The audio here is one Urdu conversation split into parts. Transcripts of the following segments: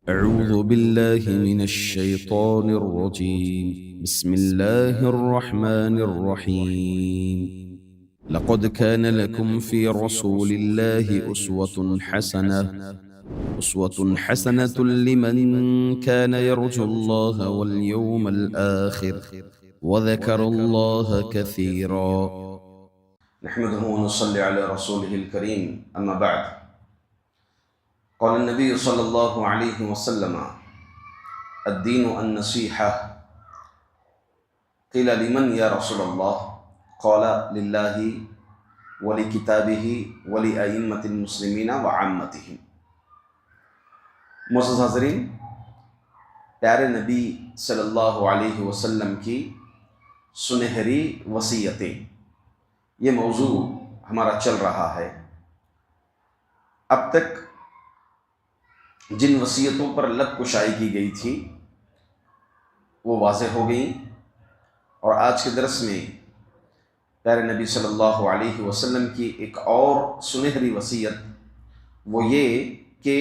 أعوذ بالله من الشيطان الرجيم. بسم الله الرحمن الرحيم. لقد كان لكم في رسول الله أسوة حسنة لمن كان يرجو الله واليوم الآخر وذكر الله كثيرا. نحمده ونصلي على رسوله الكريم أما بعد. قال النبي صلى الله عليه وسلم: الدين النصيحة. قيل لمن يا رسول الله؟ قال: لله ولكتابه ولأئمة المسلمين وعامتهم. معزز حاضرین، پیارے نبی صلی اللہ علیہ وسلم کی سنہری وصیتیں، یہ موضوع ہمارا چل رہا ہے۔ اب تک جن وصیتوں پر لت کشائی کی گئی تھی وہ واضح ہو گئیں، اور آج کے درس میں پیارے نبی صلی اللہ علیہ وسلم کی ایک اور سنہری وصیت وہ یہ کہ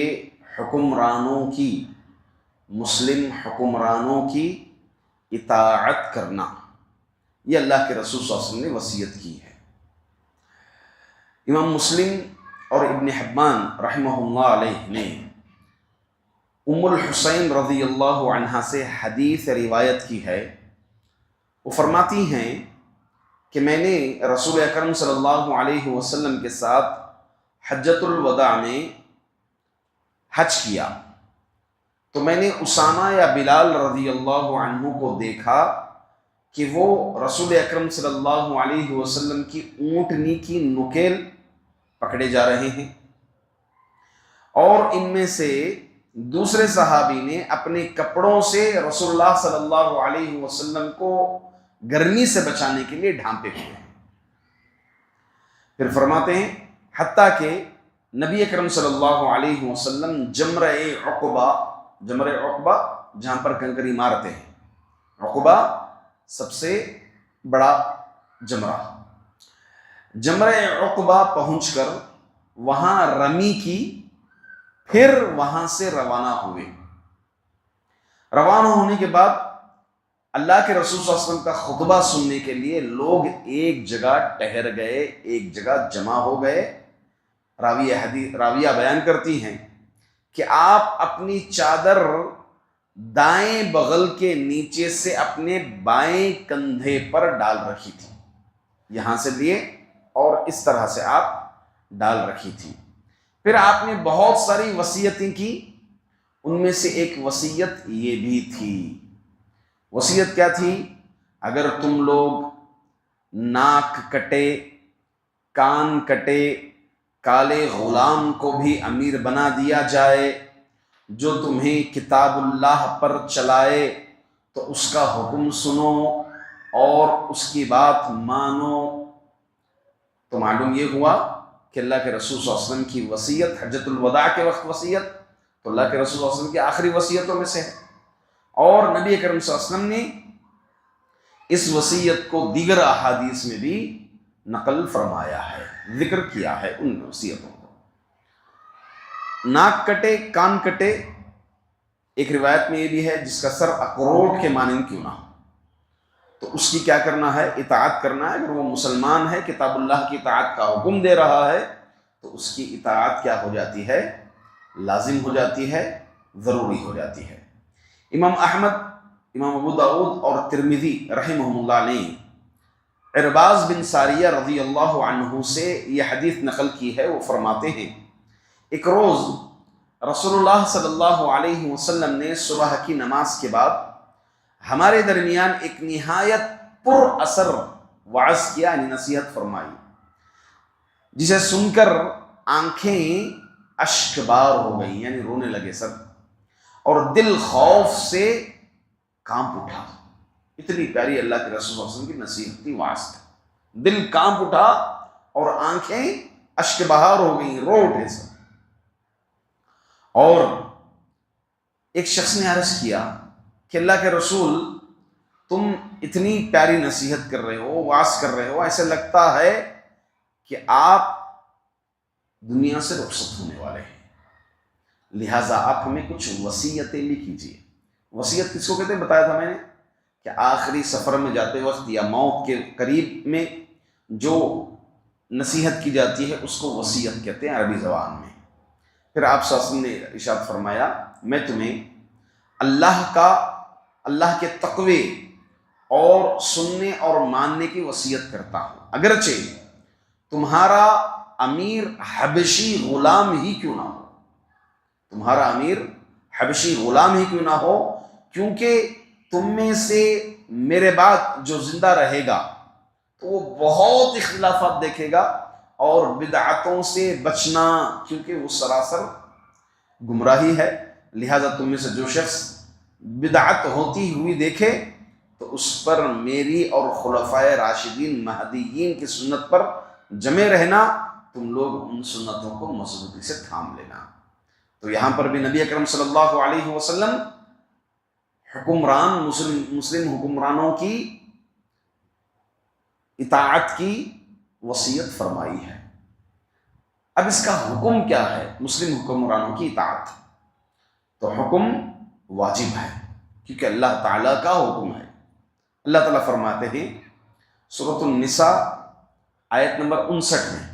مسلم حکمرانوں کی اطاعت کرنا، یہ اللہ کے رسول صلی اللہ علیہ وسلم نے وصیت کی ہے۔ امام مسلم اور ابن حبان رحمہ اللہ علیہ نے ام الحسین رضی اللہ عنہا سے حدیث روایت کی ہے۔ وہ فرماتی ہیں کہ میں نے رسول اکرم صلی اللہ علیہ وسلم کے ساتھ حجۃ الوداع میں حج کیا، تو میں نے اسامہ یا بلال رضی اللہ عنہ کو دیکھا کہ وہ رسول اکرم صلی اللہ علیہ وسلم کی اونٹنی کی نکیل پکڑے جا رہے ہیں، اور ان میں سے دوسرے صحابی نے اپنے کپڑوں سے رسول اللہ صلی اللہ علیہ وسلم کو گرمی سے بچانے کے لیے ڈھانپے ہوئے ہیں۔ پھر فرماتے ہیں حتیٰ کہ نبی اکرم صلی اللہ علیہ وسلم جمرہ عقبہ جہاں پر کنکری مارتے ہیں، عقبہ سب سے بڑا جمرہ عقبہ پہنچ کر وہاں رمی کی، پھر وہاں سے روانہ ہوئے۔ روانہ ہونے کے بعد اللہ کے رسول صلی اللہ علیہ وسلم کا خطبہ سننے کے لیے لوگ ایک جگہ ٹھہر گئے، ایک جگہ جمع ہو گئے۔ راویہ بیان کرتی ہیں کہ آپ اپنی چادر دائیں بغل کے نیچے سے اپنے بائیں کندھے پر ڈال رکھی تھی، یہاں سے لیے اور اس طرح سے آپ ڈال رکھی تھی۔ پھر آپ نے بہت ساری وصیتیں کی، ان میں سے ایک وصیت یہ بھی تھی۔ وصیت کیا تھی؟ اگر تم لوگ ناک کٹے، کان کٹے، کالے غلام کو بھی امیر بنا دیا جائے جو تمہیں کتاب اللہ پر چلائے تو اس کا حکم سنو اور اس کی بات مانو۔ تو معلوم یہ ہوا کہ اللہ کے رسول صلی اللہ علیہ وسلم کی وصیت حجۃ الوداع کے وقت وصیت تو اللہ کے رسول صلی اللہ علیہ وسلم کی آخری وصیتوں میں سے ہے، اور نبی اکرم صلی اللہ علیہ وسلم نے اس وصیت کو دیگر احادیث میں بھی نقل فرمایا ہے، ذکر کیا ہے ان وصیتوں کو۔ ناک کٹے، کان کٹے، ایک روایت میں یہ بھی ہے جس کا سر اخروٹ کے مانند کیوں نہ ہو، تو اس کی کیا کرنا ہے؟ اطاعت کرنا ہے۔ اگر وہ مسلمان ہے، کتاب اللہ کی اطاعت کا حکم دے رہا ہے تو اس کی اطاعت کیا ہو جاتی ہے؟ لازم ہو جاتی ہے، ضروری ہو جاتی ہے۔ امام احمد، امام ابو داؤد اور ترمذی رحمہم اللہ نے عرباض بن ساریہ رضی اللہ عنہ سے یہ حدیث نقل کی ہے۔ وہ فرماتے ہیں ایک روز رسول اللہ صلی اللہ علیہ وسلم نے صبح کی نماز کے بعد ہمارے درمیان ایک نہایت پر اثر وعظ کیا، یعنی نصیحت فرمائی، جسے سن کر آنکھیں اشک بار ہو گئیں، یعنی رونے لگے سب، اور دل خوف سے کانپ اٹھا۔ اتنی پیاری اللہ کے رسول صلی اللہ علیہ وسلم کی نصیحت تھی، وعظ تھا، دل کانپ اٹھا اور آنکھیں اشک بہار ہو گئیں، رو اٹھے سب۔ اور ایک شخص نے عرض کیا کہ اللہ کے رسول، تم اتنی پیاری نصیحت کر رہے ہو، وعظ کر رہے ہو، ایسے لگتا ہے کہ آپ دنیا سے رخصت ہونے والے ہیں۔ لہٰذا آپ ہمیں کچھ وصیتیں بھی کیجیے۔ وصیت کس کو کہتے ہیں بتایا تھا میں نے کہ آخری سفر میں جاتے وقت یا موت کے قریب میں جو نصیحت کی جاتی ہے اس کو وصیت کہتے ہیں عربی زبان میں۔ پھر آپ صلی اللہ علیہ وسلم نے ارشاد فرمایا میں تمہیں اللہ کے تقوی اور سننے اور ماننے کی وصیت کرتا ہوں، اگرچہ تمہارا امیر حبشی غلام ہی کیوں نہ ہو، تمہارا امیر حبشی غلام ہی کیوں نہ ہو، کیونکہ تم میں سے میرے بعد جو زندہ رہے گا تو وہ بہت اختلافات دیکھے گا اور بدعتوں سے بچنا، کیونکہ وہ سراسر گمراہی ہے۔ لہذا تم میں سے جو شخص بدعت ہوتی ہوئی دیکھے تو اس پر میری اور خلفائے راشدین مہدیین کی سنت پر جمے رہنا، تم لوگ ان سنتوں کو مضبوطی سے تھام لینا۔ تو یہاں پر بھی نبی اکرم صلی اللہ علیہ وسلم حکمران مسلم حکمرانوں کی اطاعت کی وصیت فرمائی ہے۔ اب اس کا حکم کیا ہے؟ مسلم حکمرانوں کی اطاعت تو حکم واجب ہے کیونکہ اللہ تعالیٰ کا حکم ہے۔ اللہ تعالیٰ فرماتے ہیں سورۃ النساء آیت نمبر 59 میں،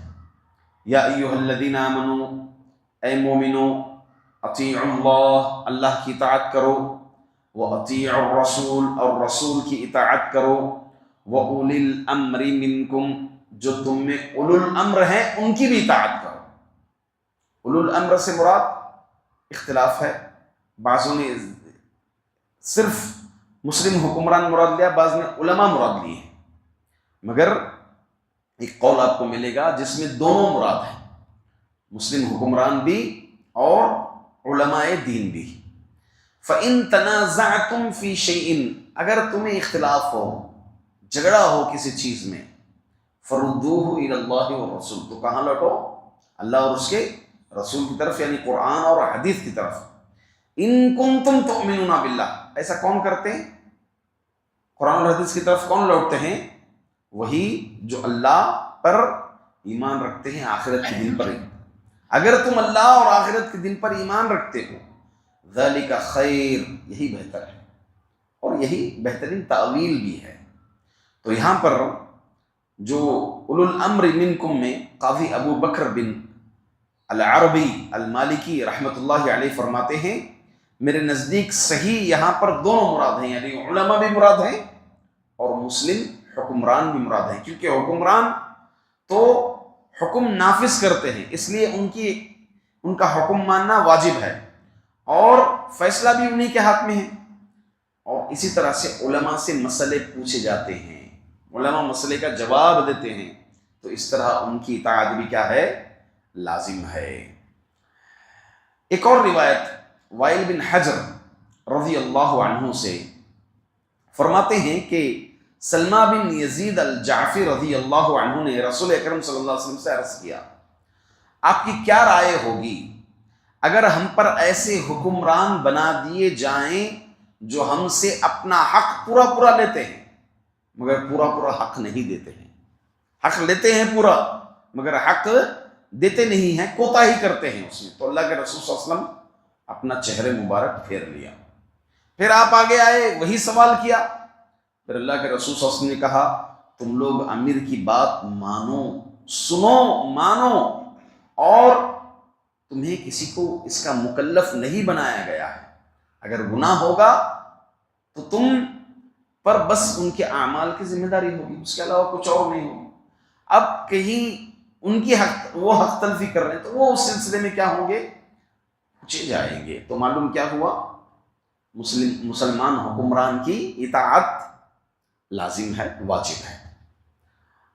یا ایھا الذین آمنوا، اے مومنو، اطیعوا اللہ، اللہ کی اطاعت کرو، واطیعوا الرسول، اور رسول کی اطاعت کرو، وَأُولِي الْأَمْرِ مِنْكُمْ، جو تم میں اولو الامر ہیں ان کی بھی اطاعت کرو۔ اولو الامر سے مراد اختلاف ہے، بعضوں نے صرف مسلم حکمران مراد لیا، بعض نے علماء مراد لیے ہیں، مگر ایک قول آپ کو ملے گا جس میں دونوں مراد ہیں، مسلم حکمران بھی اور علماء دین بھی۔ فَإِن تَنَازَعْتُمْ فِي شَيْءٍ، اگر تمہیں اختلاف ہو، جھگڑا ہو کسی چیز میں، فَرُدُّوهُ إِلَى اللَّهِ وَالرَّسُولِ، تو کہاں لوٹو؟ اللہ اور اس کے رسول کی طرف، یعنی قرآن اور حدیث کی طرف۔ إِن كُنتُمْ تُؤْمِنُونَ بِاللَّهِ، ایسا کون کرتے ہیں؟ قرآن اور حدیث کی طرف کون لوٹتے ہیں؟ وہی جو اللہ پر ایمان رکھتے ہیں، آخرت کے دن پر۔ اگر تم اللہ اور آخرت کے دن پر ایمان رکھتے ہو، ذَلِكَ خیر، یہی بہتر ہے اور یہی بہترین تعویل بھی ہے۔ تو یہاں پر جو اولو الامر منکم میں قاضی ابو بکر بن العربی المالکی رحمۃ اللہ علیہ فرماتے ہیں میرے نزدیک صحیح یہاں پر دونوں مراد ہیں، یعنی علماء بھی مراد ہیں اور مسلم حکمران بھی مراد ہیں، کیونکہ حکمران تو حکم نافذ کرتے ہیں، اس لیے ان کا حکم ماننا واجب ہے اور فیصلہ بھی انہی کے ہاتھ میں ہے۔ اور اسی طرح سے علماء سے مسئلے پوچھے جاتے ہیں، علماء مسئلے کا جواب دیتے ہیں، تو اس طرح ان کی اطاعت بھی کیا ہے؟ لازم ہے۔ ایک اور روایت وائل بن حجر رضی اللہ عنہ سے فرماتے ہیں کہ سلمہ بن یزید الجعفی رضی اللہ عنہ نے رسول اکرم صلی اللہ علیہ وسلم سے عرض کیا آپ کی کیا رائے ہوگی اگر ہم پر ایسے حکمران بنا دیے جائیں جو ہم سے اپنا حق پورا لیتے ہیں مگر پورا حق نہیں دیتے ہیں، حق لیتے ہیں پورا مگر حق دیتے نہیں ہیں، کوتاہی کرتے ہیں اس میں۔ تو اللہ کے رسول صلی اللہ علیہ وسلم اپنا چہرے مبارک پھیر لیا، پھر آپ آگے آئے وہی سوال کیا، پھر اللہ کے رسول صلی اللہ علیہ وسلم نے کہا تم لوگ امیر کی بات مانو، سنو، مانو، اور تمہیں کسی کو اس کا مکلف نہیں بنایا گیا ہے، اگر گناہ ہوگا تو تم پر بس ان کے اعمال کی ذمہ داری ہوگی، اس کے علاوہ کچھ اور نہیں ہوگی۔ اب کہیں ان کی وہ حق تلفی کر رہے ہیں تو وہ اس سلسلے میں کیا ہوں گے؟ پوچھے جائیں گے۔ تو معلوم کیا ہوا؟ مسلمان حکمران کی اطاعت لازم ہے، واجب ہے۔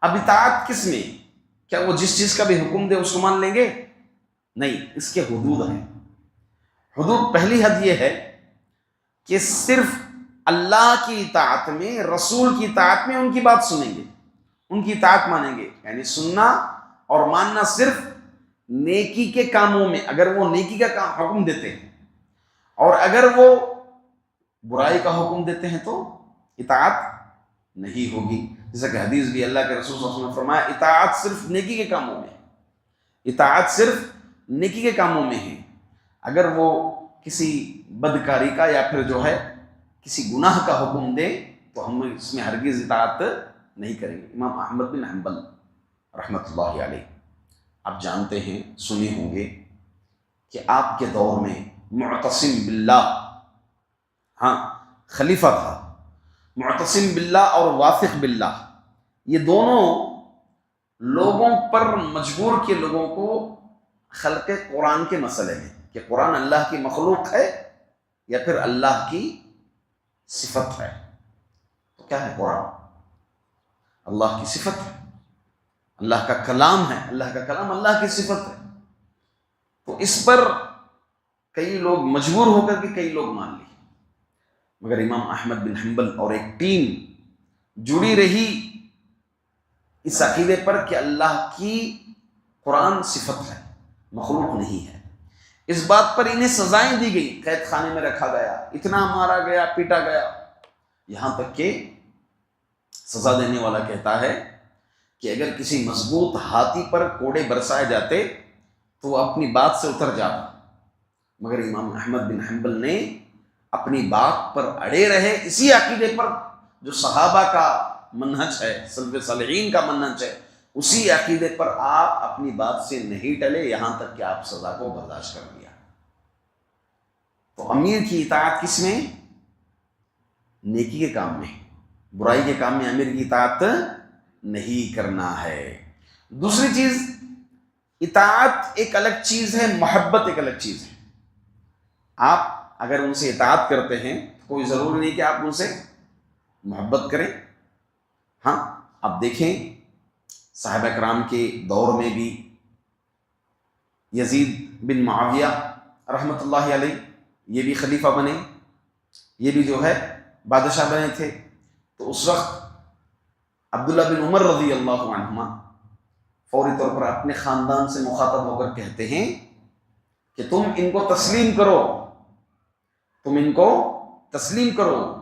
اب اطاعت کس میں؟ کیا وہ جس چیز کا بھی حکم دے اس کو مان لیں گے؟ نہیں، اس کے حدود ہیں۔ حدود پہلی حد یہ ہے کہ صرف اللہ کی اطاعت میں، رسول کی اطاعت میں ان کی بات سنیں گے، ان کی اطاعت مانیں گے، یعنی سننا اور ماننا صرف نیکی کے کاموں میں، اگر وہ نیکی کا حکم دیتے ہیں، اور اگر وہ برائی کا حکم دیتے ہیں تو اطاعت نہیں ہوگی۔ جیسا کہ حدیث بھی اللہ کے رسول صلی اللہ علیہ وسلم نے فرمایا اطاعت صرف نیکی کے کاموں میں، اطاعت صرف نیکی کے کاموں میں ہے، اگر وہ کسی بدکاری کا یا پھر جو ہے کسی گناہ کا حکم دے تو ہم اس میں ہرگز اطاعت نہیں کریں گے۔ امام احمد بن حنبل رحمۃ اللہ علیہ، آپ جانتے ہیں، سنے ہوں گے کہ آپ کے دور میں معتصم باللہ، ہاں خلیفہ تھا، معتصم باللہ اور واثق باللہ، یہ دونوں لوگوں پر مجبور کیے لوگوں کو خلق قرآن کے مسئلے میں کہ قرآن اللہ کی مخلوق ہے یا پھر اللہ کی صفت ہے۔ تو کیا ہے قرآن؟ اللہ کی صفت ہے، اللہ کا کلام ہے، اللہ کا کلام اللہ کی صفت ہے۔ تو اس پر کئی لوگ مجبور ہو کر کے کئی لوگ مان لیے، مگر امام احمد بن حنبل اور ایک ٹیم جڑی رہی اس عقیدے پر کہ اللہ کی قرآن صفت ہے، مخلوق نہیں ہے۔ اس بات پر انہیں سزائیں دی گئی، قید خانے میں رکھا گیا، اتنا مارا گیا، پیٹا گیا، یہاں تک کہ سزا دینے والا کہتا ہے کہ اگر کسی مضبوط ہاتھی پر کوڑے برسائے جاتے تو وہ اپنی بات سے اتر جاتا، مگر امام احمد بن حنبل نے اپنی بات پر اڑے رہے، اسی عقیدے پر جو صحابہ کا منہج ہے، سلف صالحین کا منہج ہے، اسی عقیدے پر آپ اپنی بات سے نہیں ٹلے، یہاں تک کہ آپ سزا کو برداشت کر لیا۔ تو امیر کی اطاعت کس میں؟ نیکی کے کام میں، برائی کے کام میں امیر کی اطاعت نہیں کرنا ہے۔ دوسری چیز، اطاعت ایک الگ چیز ہے، محبت ایک الگ چیز ہے۔ آپ اگر ان سے اطاعت کرتے ہیں تو کوئی ضروری نہیں کہ آپ ان سے محبت کریں۔ ہاں آپ دیکھیں صحابہ کرام کے دور میں بھی یزید بن معاویہ رحمۃ اللہ علیہ، یہ بھی خلیفہ بنے، یہ بھی جو ہے بادشاہ بنے تھے، تو اس وقت عبداللہ بن عمر رضی اللہ عنہما فوری طور پر اپنے خاندان سے مخاطب ہو کر کہتے ہیں کہ تم ان کو تسلیم کرو، تم ان کو تسلیم کرو،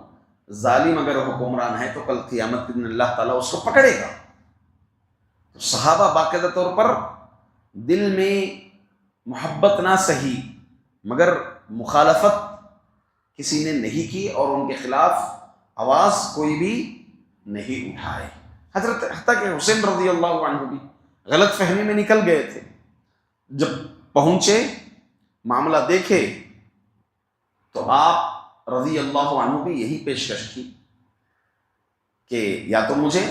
ظالم اگر حکمران ہے تو کل قیامت کے دن اللہ تعالیٰ اس کو پکڑے گا۔ تو صحابہ باقاعدہ طور پر دل میں محبت نہ سہی مگر مخالفت کسی نے نہیں کی اور ان کے خلاف آواز کوئی بھی نہیں اٹھائے، حتیٰ کہ حسین رضی اللہ عنہ بھی غلط فہمی میں نکل گئے تھے۔ جب پہنچے، معاملہ دیکھے، تو آپ رضی اللہ عنہ بھی یہی پیشکش کی کہ یا تو مجھے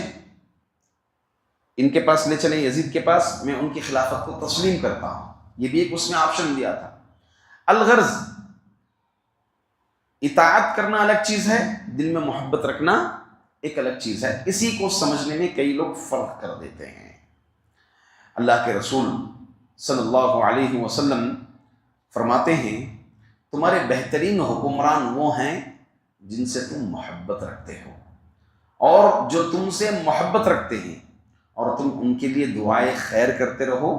ان کے پاس لے چلیں، یزید کے پاس، میں ان کی خلافت کو تسلیم کرتا ہوں۔ یہ بھی ایک اس نے آپشن دیا تھا۔ الغرض اطاعت کرنا الگ چیز ہے، دل میں محبت رکھنا ایک الگ چیز ہے۔ اسی کو سمجھنے میں کئی لوگ فرق کر دیتے ہیں۔ اللہ کے رسول صلی اللہ علیہ وسلم فرماتے ہیں تمہارے بہترین حکمران وہ ہیں جن سے تم محبت رکھتے ہو، اور جو تم سے محبت رکھتے ہیں اور تم ان کے لیے دعائے خیر کرتے رہو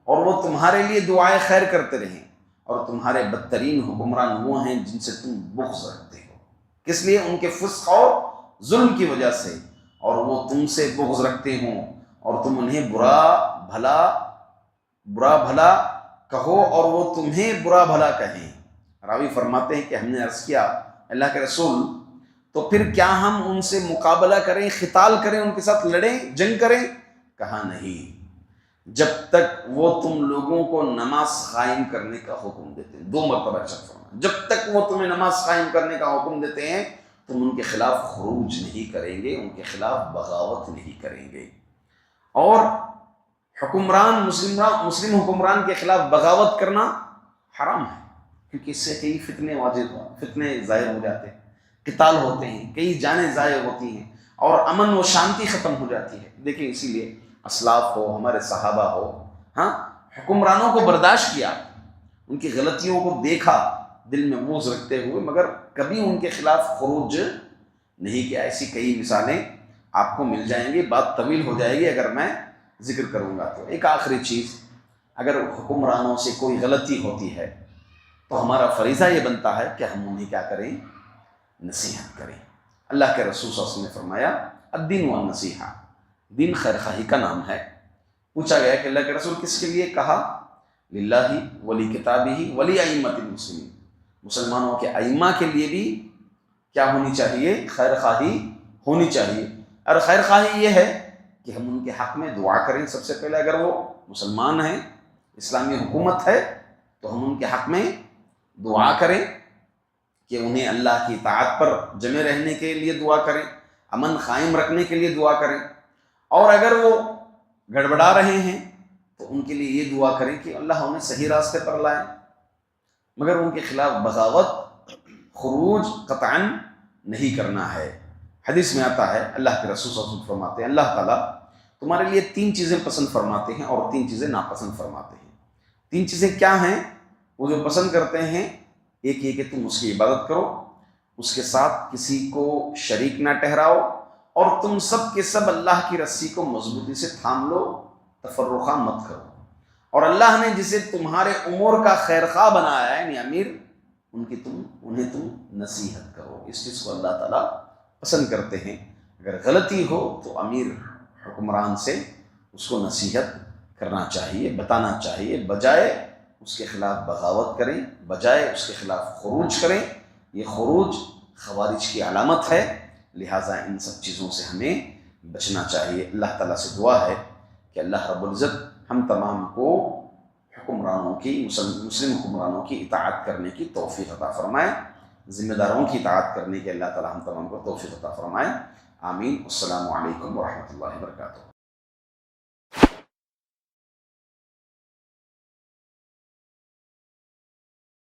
اور وہ تمہارے لیے دعائے خیر کرتے رہیں، اور تمہارے بدترین حکمران وہ ہیں جن سے تم بغض رکھتے ہو، کس لیے؟ ان کے فسق اور ظلم کی وجہ سے، اور وہ تم سے بغض رکھتے ہوں اور تم انہیں برا بھلا کہو اور وہ تمہیں برا بھلا کہیں۔ راوی فرماتے ہیں کہ ہم نے عرض کیا اللہ کے رسول تو پھر کیا ہم ان سے مقابلہ کریں، قتال کریں، ان کے ساتھ لڑیں، جنگ کریں؟ کہا نہیں، جب تک وہ تم لوگوں کو نماز قائم کرنے کا حکم دیتے ہیں۔ 2 مرتبہ ارشاد فرمایا، جب تک وہ تمہیں نماز قائم کرنے کا حکم دیتے ہیں تم ان کے خلاف خروج نہیں کریں گے، ان کے خلاف بغاوت نہیں کریں گے۔ اور مسلم حکمران کے خلاف بغاوت کرنا حرام ہے، کیونکہ اس سے کئی فتنے ظاہر ہو جاتے ہیں، قتال ہوتے ہیں، کئی جانیں ضائع ہوتی ہیں اور امن و شانتی ختم ہو جاتی ہے۔ دیکھیں اسی لیے اسلاف ہو، ہمارے صحابہ ہو، ہاں حکمرانوں کو برداشت کیا، ان کی غلطیوں کو دیکھا دل میں بغض رکھتے ہوئے، مگر کبھی ان کے خلاف خروج نہیں کیا۔ ایسی کئی مثالیں آپ کو مل جائیں گی، بات طویل ہو جائے گی اگر میں ذکر کروں گا تو۔ ایک آخری چیز، اگر حکمرانوں سے کوئی غلطی ہوتی ہے تو ہمارا فریضہ یہ بنتا ہے کہ ہم انہیں کیا کریں؟ نصیحت کریں۔ اللہ کے رسول صلی اللہ علیہ وسلم نے فرمایا الدین والنصیحہ، دین خیر خواہی کا نام ہے۔ پوچھا گیا کہ اللہ کے رسول کس کے لیے؟ کہا للہ ولی کتابہ ولی ائمۃ المسلمین، مسلمانوں کے ائمہ کے لیے بھی کیا ہونی چاہیے؟ خیر خواہی ہونی چاہیے۔ اور خیر خواہی یہ ہے کہ ہم ان کے حق میں دعا کریں۔ سب سے پہلے اگر وہ مسلمان ہیں، اسلامی حکومت ہے، تو ہم ان کے حق میں دعا کریں کہ انہیں اللہ کی اطاعت پر جمے رہنے کے لیے دعا کریں، امن قائم رکھنے کے لیے دعا کریں۔ اور اگر وہ گڑبڑا رہے ہیں تو ان کے لیے یہ دعا کریں کہ اللہ انہیں صحیح راستے پر لائیں، مگر ان کے خلاف بغاوت، خروج قطعاً نہیں کرنا ہے۔ حدیث میں آتا ہے، اللہ کے رسول صلی اللہ علیہ وسلم فرماتے ہیں اللہ تعالیٰ تمہارے لیے 3 چیزیں پسند فرماتے ہیں اور 3 چیزیں ناپسند فرماتے ہیں۔ 3 چیزیں کیا ہیں؟ وہ جو پسند کرتے ہیں، ایک یہ کہ تم اس کی عبادت کرو، اس کے ساتھ کسی کو شریک نہ ٹھہراؤ، اور تم سب کے سب اللہ کی رسی کو مضبوطی سے تھام لو، تفرقہ مت کرو۔ اور اللہ نے جسے تمہارے امور کا خیر خواہ بنایا ہے، یعنی امیر، انہیں تم نصیحت کرو۔ اس چیز کو اللہ تعالیٰ پسند کرتے ہیں۔ اگر غلطی ہو تو امیر حکمران سے اس کو نصیحت کرنا چاہیے، بتانا چاہیے، بجائے اس کے خلاف بغاوت کریں، بجائے اس کے خلاف خروج کریں۔ یہ خروج خوارج کی علامت ہے، لہٰذا ان سب چیزوں سے ہمیں بچنا چاہیے۔ اللہ تعالیٰ سے دعا ہے کہ اللہ رب العزت ہم تمام کو حکمرانوں کی، مسلم حکمرانوں کی اطاعت کرنے کی توفیق عطا فرمائے، ذمہ داروں کی اطاعت کرنے کے اللہ تعالیٰ ہم تمام کو توفیق عطا فرمائے۔ آمین۔ السلام علیکم ورحمۃ اللہ وبرکاتہ۔